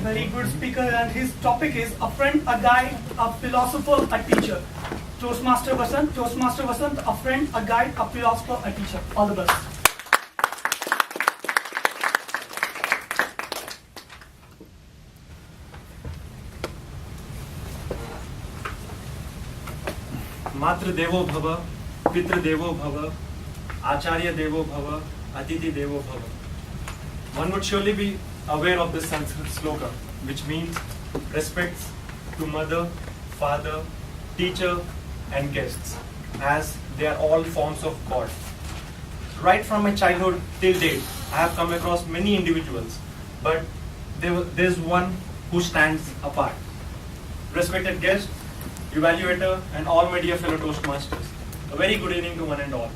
very good speaker, and his topic is a friend, a guide, a philosopher, a teacher. Toastmaster Vasant, a friend, a guide, a philosopher, a teacher. All the best. मातृ देवो भव, पितृ देवो भव, acharya devo bhava, atiti devo bhava. One would surely be aware of this Sanskrit sloka, which means respects to mother, father, teacher, and guests, as they are all forms of God. Right from my childhood till date, I have come across many individuals, but there's one who stands apart. Respected guest, evaluator, and all my dear fellow Toastmasters, a very good evening to one and all.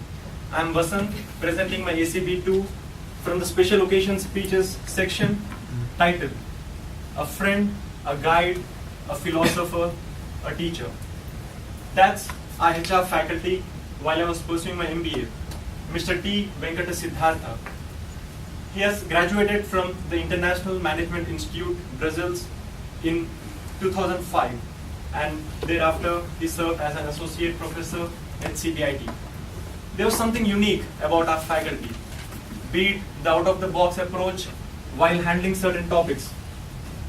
I am Vasant, presenting my ACB-2 from the Special Occasion Speeches section, titled A Friend, a Guide, a Philosopher, a Teacher. That's our HR faculty while I was pursuing my MBA, Mr. T. Venkata Siddhartha. He has graduated from the International Management Institute, Brussels in 2005, and thereafter he served as an associate professor at CBIT. There was something unique about our faculty, be it the out-of-the-box approach while handling certain topics,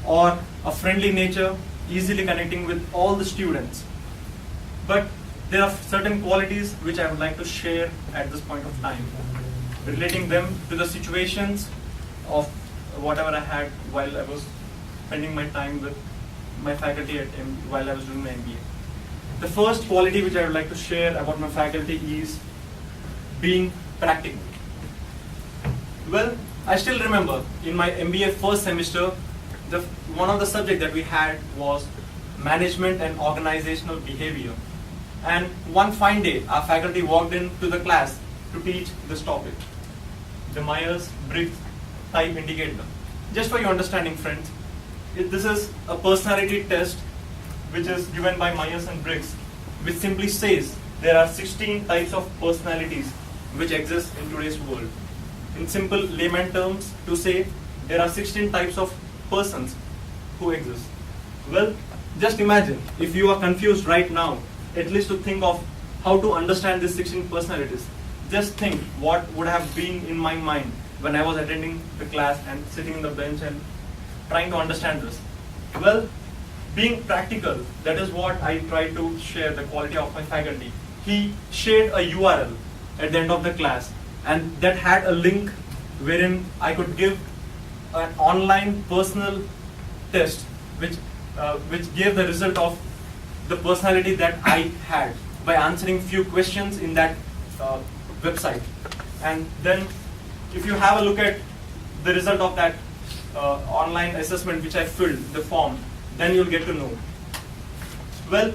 or a friendly nature, easily connecting with all the students. But there are certain qualities which I would like to share at this point of time, relating them to the situations of whatever I had while I was spending my time with my faculty while I was doing my MBA. The first quality which I would like to share about my faculty is being practical. Well, I still remember in my MBA first semester, one of the subjects that we had was management and organizational behavior. And one fine day, our faculty walked into the class to teach this topic, the Myers-Briggs type indicator. Just for your understanding, friends, this is a personality test which is given by Myers and Briggs, which simply says there are 16 types of personalities which exist in today's world. In simple layman terms, to say there are 16 types of persons who exist. Well, just imagine if you are confused right now, at least to think of how to understand these 16 personalities. Just think what would have been in my mind when I was attending the class and sitting in the bench and trying to understand this. Well, being practical, that is what I try to share, the quality of my faculty. He shared a URL at the end of the class, and that had a link wherein I could give an online personal test which gave the result of the personality that I had by answering few questions in that website. And then if you have a look at the result of that online assessment which I filled, the form, then you'll get to know. Well,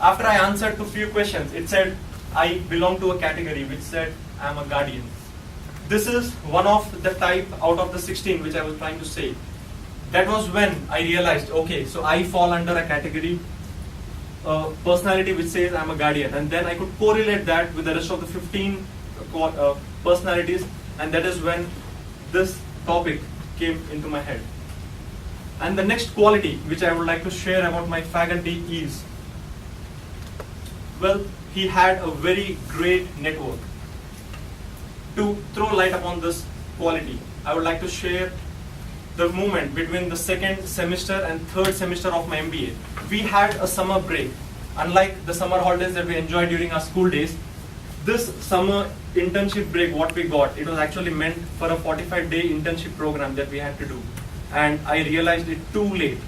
after I answered to few questions, it said I belong to a category which said I am a guardian. This is one of the type out of the 16 which I was trying to say. That was when I realized, okay, so I fall under a category, personality which says I am a guardian, and then I could correlate that with the rest of the 15 personalities, and that is when this topic came into my head. And the next quality which I would like to share about my faculty is, well, he had a very great network. To throw light upon this quality, I would like to share the moment between the second semester and third semester of my MBA. We had a summer break. Unlike the summer holidays that we enjoyed during our school days, this summer internship break, what we got, it was actually meant for a 45-day internship program that we had to do. And I realized it too late.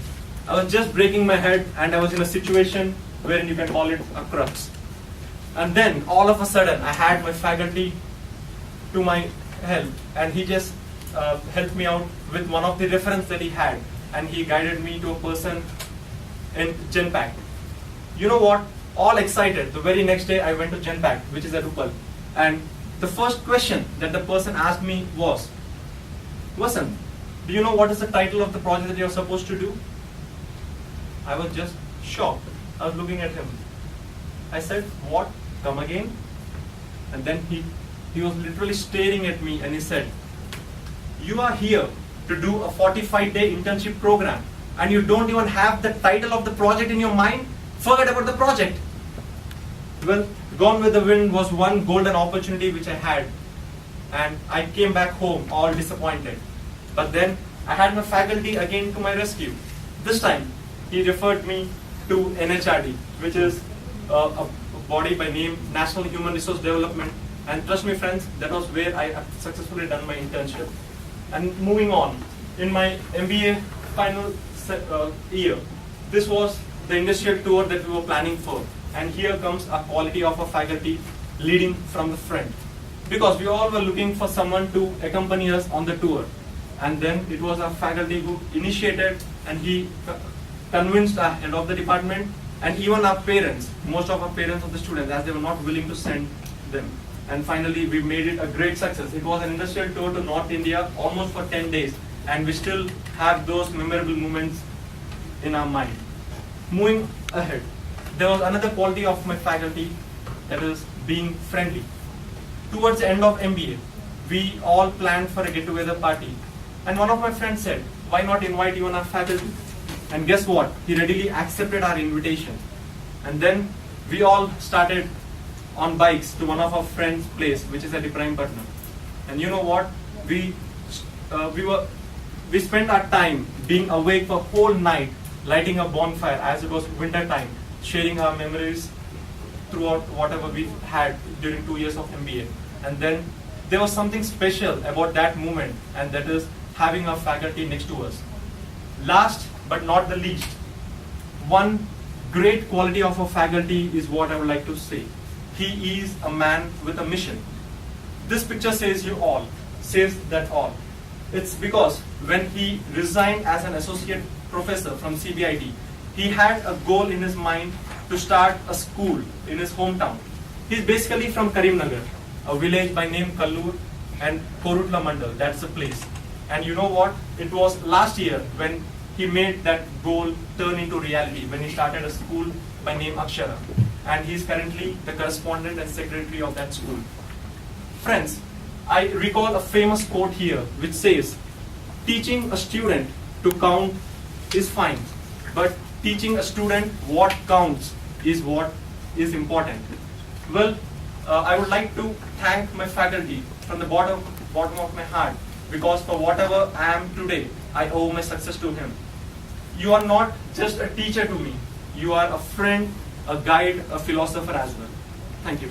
I was just breaking my head, and I was in a situation wherein you can call it a crux. And then all of a sudden, I had my faculty to my help, and he just helped me out with one of the reference that he had, and he guided me to a person in GenPact. You know what? All excited, the very next day I went to GenPact, which is at Uppal, and the first question that the person asked me was, Vasant, do you know what is the title of the project that you're supposed to do? I was just shocked. I was looking at him. I said, what? Come again? And then he was literally staring at me, and he said, you are here to do a 45-day internship program, and you don't even have the title of the project in your mind, forget about the project. Well, Gone with the Wind was one golden opportunity which I had, and I came back home all disappointed. But then I had my faculty again to my rescue. This time, he referred me to NHRD, which is a body by name National Human Resource Development. And trust me friends, that was where I successfully done my internship. And moving on, in my MBA final year, this was the industrial tour that we were planning for. And here comes a quality of a faculty leading from the front. Because we all were looking for someone to accompany us on the tour. And then it was our faculty who initiated, and he convinced our head of the department and even our parents, most of our parents of the students, as they were not willing to send them. And finally, we made it a great success. It was an industrial tour to North India, almost for 10 days. And we still have those memorable moments in our mind. Moving ahead, there was another quality of my faculty, that is being friendly. Towards the end of MBA, we all planned for a get-together party. And one of my friends said, why not invite even our faculty? And guess what? He readily accepted our invitation. And then we all started on bikes to one of our friends' place, which is at Ibrahimpatnam. And you know what? We spent our time being awake for a whole night, lighting a bonfire as it was winter time, sharing our memories throughout whatever we had during 2 years of MBA. And then there was something special about that moment, and that is having our faculty next to us. Last but not the least, one great quality of a faculty is what I would like to say. He is a man with a mission. This picture says that all. It's because when he resigned as an associate professor from CBIT, he had a goal in his mind to start a school in his hometown. He's basically from Karimnagar, a village by name Kallur, and Korutla Mandal, that's the place. And you know what? It was last year when he made that goal turn into reality, when he started a school by name Akshara. And he's currently the correspondent and secretary of that school. Friends, I recall a famous quote here which says, teaching a student to count is fine, but teaching a student what counts is what is important. Well, I would like to thank my faculty from the bottom of my heart, because for whatever I am today, I owe my success to him. You are not just a teacher to me, you are a friend, a guide, a philosopher as well. Thank you.